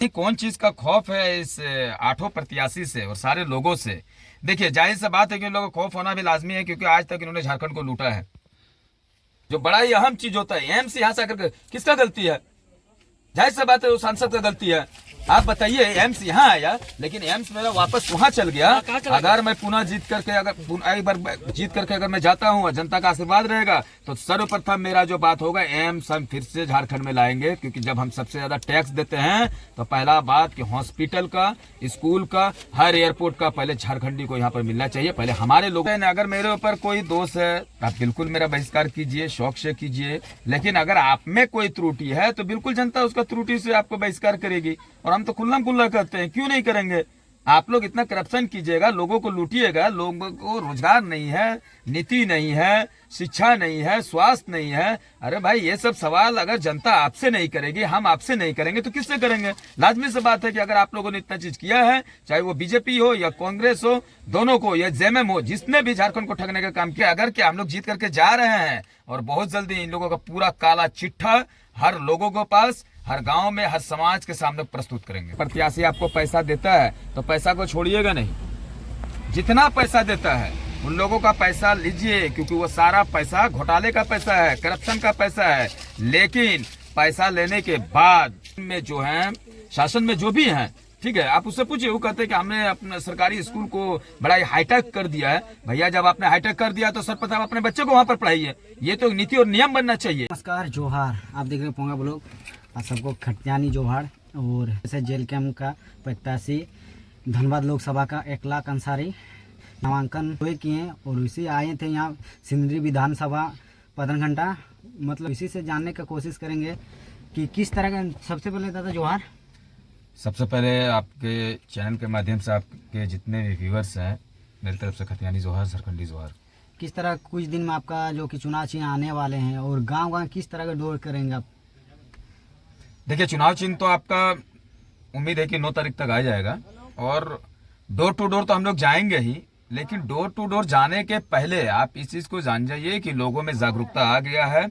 कौन चीज का खौफ है इस आठों प्रत्याशी से और सारे लोगों से। देखिए, जाहिर सी बात है कि इन लोगों को खौफ होना भी लाजमी है, क्योंकि आज तक इन्होंने झारखंड को लूटा है। जो बड़ा ही अहम चीज होता है, एम्स यहाँ से आकर किसका गलती है? जाहिर सी बात है वो सांसद का गलती है। आप बताइए, एम्स यहाँ आया लेकिन एम्स मेरा वापस वहां चल गया। अगर मैं पुनः जीत करके एक बार जीत करके अगर मैं जाता हूँ और जनता का आशीर्वाद रहेगा, तो सर्वप्रथम मेरा जो बात होगा, एम्स हम फिर से झारखंड में लाएंगे। क्योंकि जब हम सबसे ज्यादा टैक्स देते हैं तो पहला बात कि हॉस्पिटल का, स्कूल का, हर एयरपोर्ट का पहले झारखंडी को यहाँ पर मिलना चाहिए। पहले हमारे लोग, अगर मेरे ऊपर कोई दोष है आप बिल्कुल मेरा बहिष्कार कीजिए, शौक से कीजिए। लेकिन अगर आप में कोई त्रुटि है तो बिल्कुल जनता उसका त्रुटि से आपको बहिष्कार करेगी। और हम तो खुल्लम खुल्ला करते हैं, क्यों नहीं करेंगे? आप लोग इतना करप्शन कीजिएगा, लोगों को लूटिएगा, लोगों को रोजगार नहीं है, नीति नहीं है, शिक्षा नहीं है, स्वास्थ्य नहीं है। अरे भाई, ये सब सवाल अगर जनता आपसे नहीं करेगी, हम आपसे नहीं करेंगे, तो किससे करेंगे? लाजमी सी बात है कि अगर आप लोगों ने इतना चीज किया है, चाहे वो बीजेपी हो या कांग्रेस हो, दोनों को, या जेएमएम हो, जिसने भी झारखंड को ठगने का काम किया, अगर क्या हम लोग जीत करके जा रहे हैं और बहुत जल्दी इन लोगों का पूरा काला चिट्ठा हर लोगों के पास, हर गांव में, हर समाज के सामने प्रस्तुत करेंगे। प्रत्याशी आपको पैसा देता है तो पैसा को छोड़िएगा नहीं। जितना पैसा देता है उन लोगों का पैसा लीजिए, क्योंकि वो सारा पैसा घोटाले का पैसा है, करप्शन का पैसा है। लेकिन पैसा लेने के बाद में जो है, शासन में जो भी है, ठीक है, आप उससे पूछिए, वो कहते हैं कि हमने अपने सरकारी स्कूल को बड़ा हाईटेक कर दिया है। भैया, जब आपने हाईटेक कर दिया तो सर्वप्रथम अपने बच्चे को वहां पर पढ़ाइए। ये तो नीति और नियम बनना चाहिए। नमस्कार, जोहार। आप देख रहे हैं पोंगा ब्लॉग। आप सबको खटियानी जोहार। और जैसे जेल कैंप का प्रत्याशी धनबाद लोकसभा का 1 लाख अंसारी नामांकन हुए किए और इसी आए थे यहाँ सिंदरी विधानसभा पदनघंटा। मतलब इसी से जानने का कोशिश करेंगे कि किस तरह का। सबसे पहले दादा जोहार। सबसे पहले आपके चैनल के माध्यम से आपके जितने भी व्यूअर्स हैं, मेरी तरफ से खतियानी जोहार, झारखंडी जोहार। किस तरह कुछ दिन में आपका जो कि चुनाव चिन्ह आने वाले हैं और गांव-गांव किस तरह का दौड़ करेंगे आप? देखिए, चुनाव चिन्ह तो आपका उम्मीद है कि 9 तारीख तक आ जाएगा। और डोर टू डोर तो हम लोग जाएंगे ही, लेकिन डोर टू डोर जाने के पहले आप इस चीज को जान जाइए कि लोगों में जागरूकता आ गया है,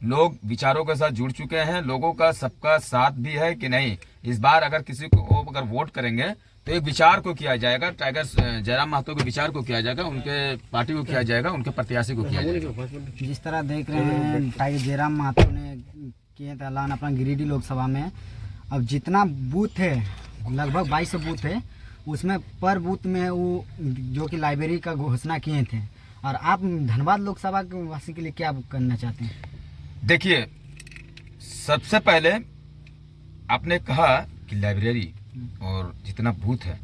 लोग विचारों के साथ जुड़ चुके हैं, लोगों का सबका साथ भी है कि नहीं। इस बार अगर किसी को अगर वोट करेंगे तो एक विचार को किया जाएगा, टाइगर जयराम महतो के विचार को किया जाएगा, उनके पार्टी को किया जाएगा, उनके प्रत्याशी को किया जाएगा। जिस तरह देख रहे हैं टाइगर जयराम महतो ने किए थे ऐलान अपना गिरिडीह लोकसभा में। अब जितना बूथ है, लगभग 22 बूथ है, उसमें पर बूथ में वो जो कि लाइब्रेरी का घोषणा किए थे। और आप धनबाद लोकसभा के वासी के लिए क्या करना चाहते हैं? देखिए, सबसे पहले आपने कहा कि लाइब्रेरी और जितना बूथ है,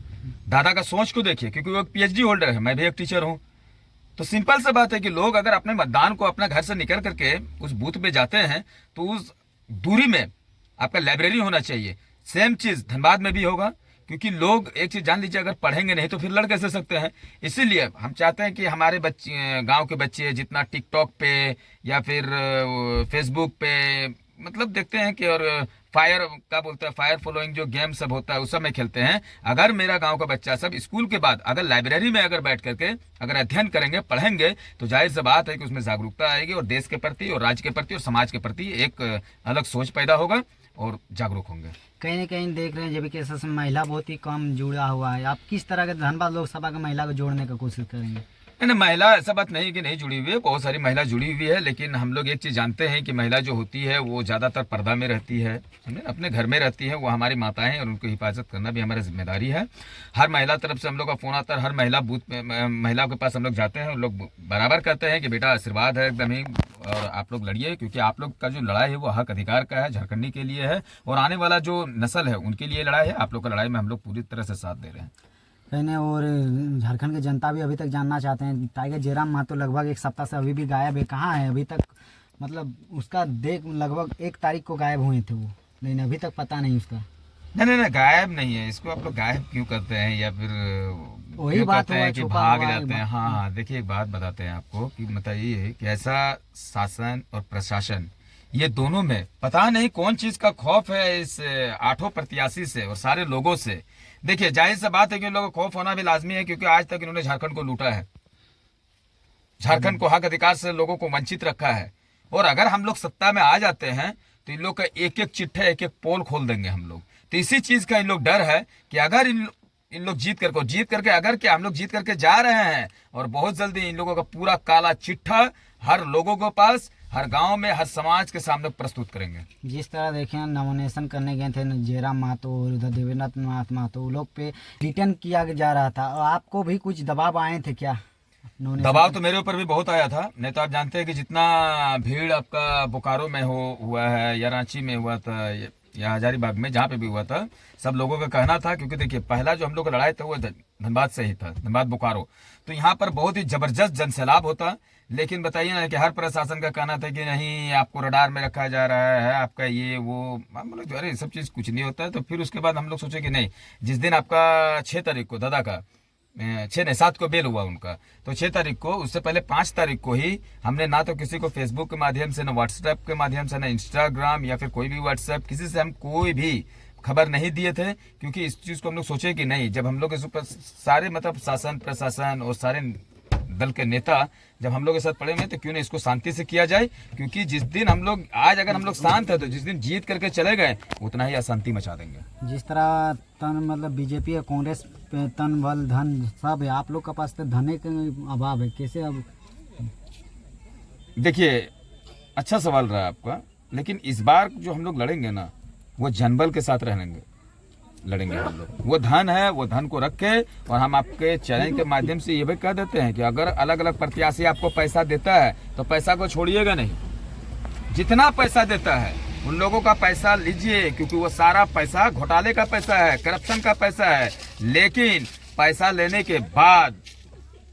दादा का सोच को देखिए, क्योंकि वो एक पीएचडी होल्डर है, मैं भी एक टीचर हूं। तो सिंपल सा बात है कि लोग अगर अपने मतदान को अपना घर से निकल करके उस बूथ पे जाते हैं तो उस दूरी में आपका लाइब्रेरी होना चाहिए। सेम चीज धनबाद में भी होगा, क्योंकि लोग एक चीज जान लीजिए, अगर पढ़ेंगे नहीं तो फिर लड़ कैसे सकते हैं। इसीलिए हम चाहते हैं कि हमारे बच्चे, गांव के बच्चे जितना टिकटॉक पे या फिर फेसबुक पे मतलब देखते हैं कि, और फायर क्या बोलते हैं, फायर फॉलोइंग जो गेम सब होता है उस सब में खेलते हैं। अगर मेरा गांव का बच्चा सब स्कूल के बाद अगर लाइब्रेरी में अगर बैठ करके अगर अध्ययन करेंगे, पढ़ेंगे, तो जाहिर सी बात है कि उसमें जागरूकता आएगी और देश के प्रति और राज्य के प्रति और समाज के प्रति एक अलग सोच पैदा होगा और जागरूक होंगे। कहीं न कहीं देख रहे हैं जब कि ऐसा महिला बहुत ही कम जुड़ा हुआ है। आप किस तरह के धनबाद लोकसभा का महिला को जोड़ने का कोशिश करेंगे? नहीं, महिला ऐसा बात नहीं कि नहीं जुड़ी हुई है, बहुत सारी महिला जुड़ी हुई है। लेकिन हम लोग एक चीज जानते हैं कि महिला जो होती है वो ज्यादातर पर्दा में रहती है, अपने घर में रहती है। वो हमारी माताएं हैं और उनको हिफाजत करना भी हमारी जिम्मेदारी है। हर महिला तरफ से हम लोग का फोन आता है, हर महिला बूथ महिला के पास हम लोग जाते हैं, लोग बराबर कहते हैं कि बेटा आशीर्वाद है एकदम ही, और आप लोग लड़िए, क्योंकि आप लोग का जो लड़ाई है वो हक अधिकार का है, झारखंडी के लिए है और आने वाला जो नस्ल है उनके लिए लड़ाई है। आप लोग का लड़ाई में हम लोग पूरी तरह से साथ दे रहे हैं। कहने और झारखंड की जनता भी अभी तक जानना चाहते हैं, टाइगर जयराम महतो लगभग 1 सप्ताह से अभी भी गायब है, कहाँ है अभी तक? मतलब उसका देख लगभग 1 तारीख को गायब हुए थे वो, लेकिन अभी तक पता नहीं उसका। नहीं, गायब नहीं है। इसको आप लोग गायब क्यों करते हैं, या फिर वही बात है कि भाग जाते हैं? हाँ, देखिए, एक बात बताते हैं आपको कि मतलब ये है कि ऐसा शासन और प्रशासन, ये दोनों में पता नहीं कौन चीज का खौफ है इस आठों प्रत्याशी से और सारे लोगों से। देखिए, जाहिर सी बात है कि इन लोगों को खौफ होना भी लाजमी है, क्योंकि आज तक इन्होंने झारखंड को लूटा है, झारखंड को हक अधिकार से लोगों को वंचित रखा है। और अगर हम लोग सत्ता में आ जाते हैं तो इन लोग का एक एक चिट्ठा, एक एक पोल खोल देंगे हम लोग। तो इसी चीज का इन लोग डर है कि अगर इन लोग जीत करके अगर क्या हम लोग जीत करके जा रहे हैं और बहुत जल्दी इन लोगों का पूरा काला चिट्ठा हर लोगों के पास, हर गांव में, हर समाज के सामने प्रस्तुत करेंगे। जिस तरह देखें नॉमिनेशन करने गए थे जयराम महतो और उधर देवेंद्र नाथ महतो, वो लोग पे रिटर्न किया जा रहा था, और आपको भी कुछ दबाव आए थे क्या? दबाव तो मेरे ऊपर भी बहुत आया था। नहीं तो आप जानते हैं कि जितना भीड़ आपका बोकारो में हुआ है या रांची में हुआ था या हजारीबाग में, जहाँ पे भी हुआ था, सब लोगों का कहना था, क्योंकि देखिए पहला जो हम लोग का लड़ाई था वो धनबाद से ही था, धनबाद बोकारो, तो यहाँ पर बहुत ही जबरदस्त जनसैलाब होता। लेकिन बताइए ना कि हर प्रशासन का कहना था कि नहीं आपको रडार में रखा जा रहा है, आपका ये वो, हम लोग अरे सब चीज़ कुछ नहीं होता है। तो फिर उसके बाद हम लोग सोचे कि नहीं, जिस दिन आपका 6 तारीख को दादा का 7 को बेल हुआ उनका, तो 6 तारीख को, उससे पहले 5 तारीख को ही हमने ना तो किसी को फेसबुक के माध्यम से, ना व्हाट्सएप के माध्यम से, ना इंस्टाग्राम या फिर कोई भी व्हाट्सएप, किसी से हम कोई भी खबर नहीं दिए थे। क्योंकि इस चीज़ को हम लोग सोचे कि नहीं, जब हम लोग इस ऊपर सारे मतलब शासन प्रशासन और सारे दल के नेता जब हम लोग के साथ पड़े हुए, तो क्यों नहीं इसको शांति से किया जाए। क्योंकि जिस दिन हम लोग आज अगर हम लोग शांत है, तो जिस दिन जीत करके चले गए उतना ही अशांति मचा देंगे। जिस तरह तन मतलब बीजेपी और कांग्रेस पे तन बल धन सब है, आप लोग के पास तो धन के अभाव है, कैसे? अब देखिए अच्छा सवाल रहा आपका, लेकिन इस बार जो हम लोग लड़ेंगे ना, वो जनबल के साथ लड़ेंगे हम लोग। वो धन है, वो धन को रख के, और हम आपके चैनल के माध्यम से ये भी कह देते हैं कि अगर अलग अलग प्रत्याशी आपको पैसा देता है तो पैसा को छोड़िएगा नहीं। जितना पैसा देता है उन लोगों का पैसा लीजिए, क्योंकि वो सारा पैसा घोटाले का पैसा है, करप्शन का पैसा है। लेकिन पैसा लेने के बाद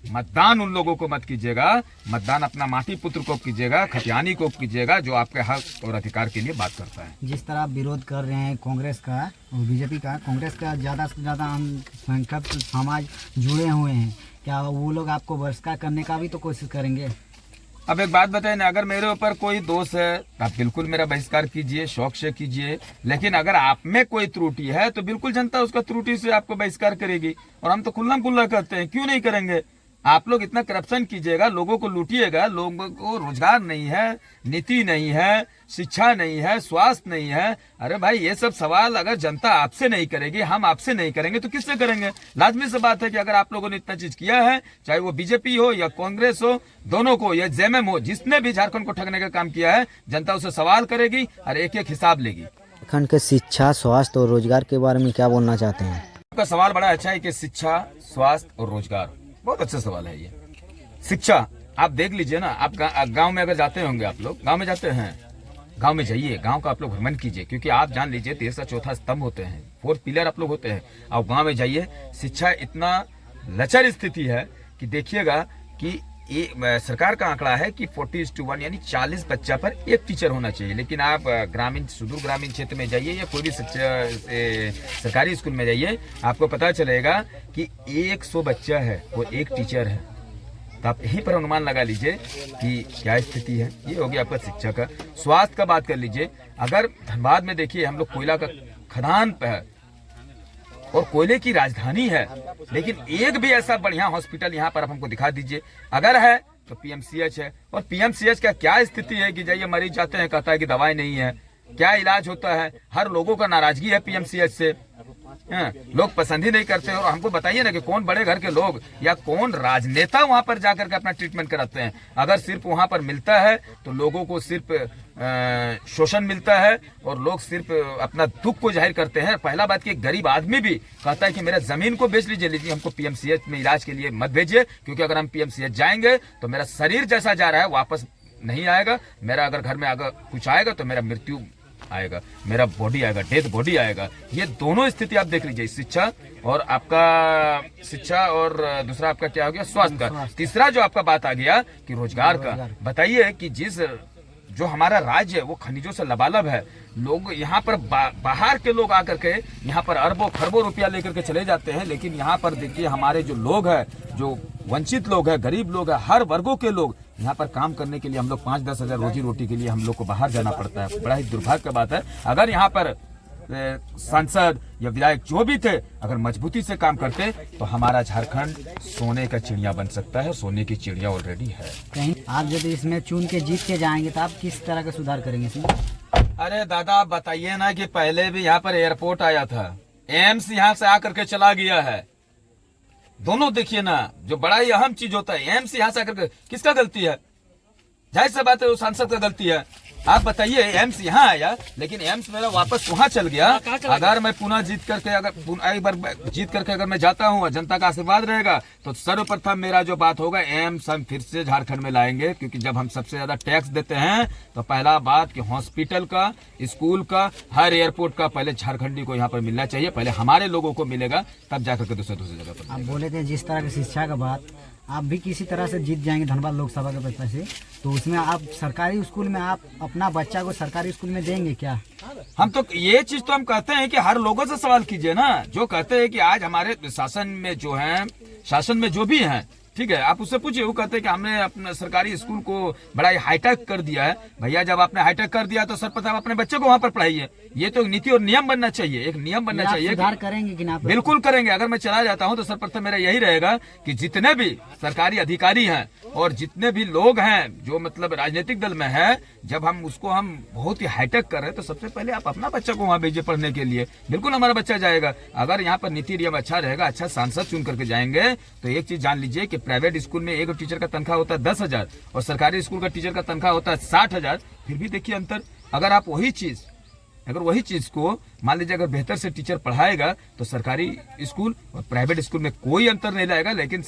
मतदान उन लोगों को मत कीजिएगा, मतदान अपना माटी पुत्र को कीजिएगा, खतियानी को कीजिएगा, जो आपके हक और अधिकार के लिए बात करता है। जिस तरह आप विरोध कर रहे हैं कांग्रेस का और बीजेपी का, कांग्रेस का ज़्यादा से ज़्यादा हम संख्यक समाज जुड़े हुए हैं, क्या वो लोग आपको बहिष्कार करने का भी तो कोशिश करेंगे? अब एक बात बताइए ना, अगर मेरे ऊपर कोई दोष है तो आप बिल्कुल मेरा बहिष्कार कीजिए, शौक से कीजिए। लेकिन अगर आप में कोई त्रुटि है तो बिल्कुल जनता उसका त्रुटि से आपको बहिष्कार करेगी, और हम तो खुल्ला खुल्ला कहते हैं, क्यों नहीं करेंगे। आप लोग इतना करप्शन कीजिएगा, लोगों को लूटिएगा, लोगों को रोजगार नहीं है, नीति नहीं है, शिक्षा नहीं है, स्वास्थ्य नहीं है। अरे भाई ये सब सवाल अगर जनता आपसे नहीं करेगी, हम आपसे नहीं करेंगे, तो किससे करेंगे? लाजमी सी बात है कि अगर आप लोगों ने इतना चीज किया है, चाहे वो बीजेपी हो या कांग्रेस हो, दोनों को, या जेएमएम हो, जिसने भी झारखंड को ठगने का काम किया है, जनता उसे सवाल करेगी और एक एक हिसाब लेगी। झारखंड के शिक्षा, स्वास्थ्य और रोजगार के बारे में क्या बोलना चाहते हैं? आपका सवाल बड़ा अच्छा है कि शिक्षा, स्वास्थ्य और रोजगार, बहुत अच्छा सवाल है ये। शिक्षा आप देख लीजिए ना, आप गांव में अगर जाते होंगे, आप लोग गांव में जाते हैं, गांव में जाइए, गांव का आप लोग भ्रमण कीजिए, क्योंकि आप जान लीजिए तीसरा चौथा स्तंभ होते हैं, 4th पिलर आप लोग होते हैं। आप गांव में जाइए, शिक्षा इतना लचर स्थिति है कि देखिएगा कि सरकार का आंकड़ा है कि 40:1 यानी 40 बच्चा पर एक टीचर होना चाहिए। लेकिन आप ग्रामीण, सुदूर ग्रामीण क्षेत्र में जाइए या कोई भी सरकारी स्कूल में जाइए, आपको पता चलेगा कि 100 बच्चा है वो एक टीचर है। तो आप यहीं पर अनुमान लगा लीजिए कि क्या स्थिति है। ये हो गया आपका शिक्षा का। स्वास्थ्य का बात कर लीजिए, अगर धनबाद में देखिए हम लोग कोयला का खदान पे है और कोयले की राजधानी है, लेकिन एक भी ऐसा बढ़िया हॉस्पिटल यहाँ पर आप हमको दिखा दीजिए। अगर है तो पीएमसीएच है, और पीएमसीएच का क्या स्थिति है कि जाइए मरीज जाते हैं, कहता है कि दवाई नहीं है, क्या इलाज होता है। हर लोगों का नाराजगी है पीएमसीएच से, लोग पसंद ही नहीं करते। और हमको बताइए ना कि कौन बड़े घर के लोग या कौन राजनेता वहां पर जाकर के अपना ट्रीटमेंट कराते हैं। अगर सिर्फ वहां पर मिलता है तो लोगों को सिर्फ शोषण मिलता है और लोग सिर्फ अपना दुख को जाहिर करते हैं। पहला बात कि एक गरीब आदमी भी कहता है कि मेरा जमीन को बेच लीजिए, हमको पीएमसीएच में इलाज के लिए मत भेजिए, क्योंकि अगर हम पीएमसीएच जाएंगे तो मेरा शरीर जैसा जा रहा है वापस नहीं आएगा। मेरा अगर घर में अगर कुछ आएगा तो मेरा मृत्यु आएगा, मेरा बॉडी आएगा, डेड बॉडी आएगा। ये दोनों स्थिति आप देख लीजिए, शिक्षा और आपका शिक्षा, और दूसरा आपका क्या हो गया, स्वास्थ्य का। तीसरा जो आपका बात आ गया कि रोजगार का, बताइए कि जिस जो हमारा राज्य है वो खनिजों से लबालब है। लोग यहाँ पर बाहर के लोग आकर के यहाँ पर अरबों खरबों रुपया लेकर के चले जाते हैं, लेकिन यहाँ पर देखिए हमारे जो लोग हैं, जो वंचित लोग हैं, गरीब लोग हैं, हर वर्गों के लोग यहाँ पर काम करने के लिए हम लोग 5-10 हजार रोजी रोटी के लिए हम लोग को बाहर जाना पड़ता है। बड़ा ही दुर्भाग्य की बात है। अगर यहाँ पर सांसद या विधायक जो भी थे अगर मजबूती से काम करते तो हमारा झारखंड सोने का चिड़िया बन सकता है। सोने की चिड़िया ऑलरेडी है। कहीं आप यदि इसमें चुन के जीत के जाएंगे तो आप किस तरह का सुधार करेंगे इसमें? अरे दादा आप बताइए ना कि पहले भी यहाँ पर एयरपोर्ट आया था, एम्स यहाँ से आकर के चला गया है। दोनों देखिए ना, जो बड़ा ही अहम चीज होता है, एम्स यहाँ से आकर के किसका गलती है? जाहिर सी बात है वो सांसद का गलती है। आप बताइए, एम्स यहाँ आया लेकिन एम्स मेरा वापस वहां चल गया। अगर मैं पुनः जीत करके एक बार जीत करके अगर मैं जाता हूँ, जनता का आशीर्वाद रहेगा, तो सर्वप्रथम मेरा जो बात होगा, एम्स हम फिर से झारखंड में लाएंगे। क्योंकि जब हम सबसे ज्यादा टैक्स देते हैं तो पहला बात कि हॉस्पिटल का, स्कूल का, हर एयरपोर्ट का पहले झारखंडी को यहाँ पर मिलना चाहिए। पहले हमारे लोगों को मिलेगा, तब जाकर के दूसरी जगह पर। आप बोले थे जिस तरह की शिक्षा का बात, आप भी किसी तरह से जीत जाएंगे धनबाद लोकसभा के पैसे से, तो उसमें आप सरकारी स्कूल में आप अपना बच्चा को सरकारी स्कूल में देंगे क्या? हम तो ये चीज तो हम कहते हैं कि हर लोगों से सवाल कीजिए ना, जो कहते हैं कि आज हमारे शासन में जो है, शासन में जो भी हैं, ठीक है, आप उससे पूछिए। वो कहते हैं कि हमने अपने सरकारी स्कूल को बड़ा ही हाईटेक कर दिया है। भैया जब आपने हाईटेक कर दिया तो सर्वप्रथम आप अपने बच्चे को वहां पर पढ़ाइए। ये तो नीति और नियम बनना चाहिए, एक नियम बनना चाहिए। सुधार करेंगे कि ना? बिल्कुल करेंगे। अगर मैं चला जाता हूं तो सर्वप्रथम मेरा यही रहेगा कि जितने भी सरकारी अधिकारी हैं और जितने भी लोग हैं जो मतलब राजनीतिक दल में है, जब हम उसको हम बहुत ही हाईटेक कर रहे हैं, तो सबसे पहले आप अपना बच्चा को वहां भेजिए पढ़ने के लिए। बिल्कुल हमारा बच्चा जाएगा। अगर यहाँ पर नीति नियम अच्छा रहेगा, अच्छा सांसद चुन करके जाएंगे, तो एक चीज जान लीजिए कि प्राइवेट स्कूल में एक टीचर का तनख्वाह होता है 10,000 और सरकारी स्कूल का टीचर का तनख्वाह होता है 60,000। फिर भी देखिए अंतर। अगर आप वही चीज को मान लीजिए अगर बेहतर से टीचर पढ़ाएगा तो सरकारी स्कूल और प्राइवेट स्कूल में कोई अंतर नहीं लाएगा। लेकिन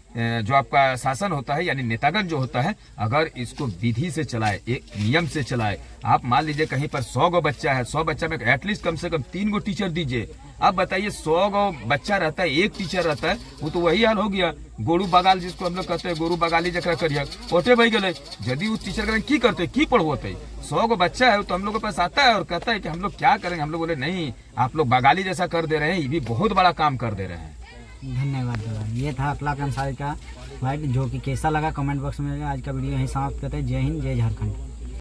जो आपका शासन होता है, यानी नेतागण जो होता है, अगर इसको विधि से चलाए, एक नियम से चलाए। आप मान लीजिए कहीं पर 100 गो बच्चा है, 100 बच्चा में एटलीस्ट कम से कम 3 गो टीचर दीजिए। अब बताइए 100 गो बच्चा रहता है, एक टीचर रहता है, वो तो वही हाल हो गया। गोरू बगाल जिसको हम लोग कहते हैं, गोरू बगाली जकरा करिए ओटे भाई गए। यदि उस टीचर का की करते, की पढ़वते, 100 गो बच्चा है तो हम लोग के पास आता है और कहता है कि हम लोग क्या करेंगे। हम लोग बोले नहीं, आप लोग बगाली जैसा कर दे रहे हैं, ये भी बहुत बड़ा काम कर दे रहे हैं। धन्यवाद दादा। ये था अखलाक अंसारी का वाइट, जो कि कैसा लगा कमेंट बॉक्स में। आज का वीडियो यहीं समाप्त करते हैं। जय हिंद, जय झारखंड।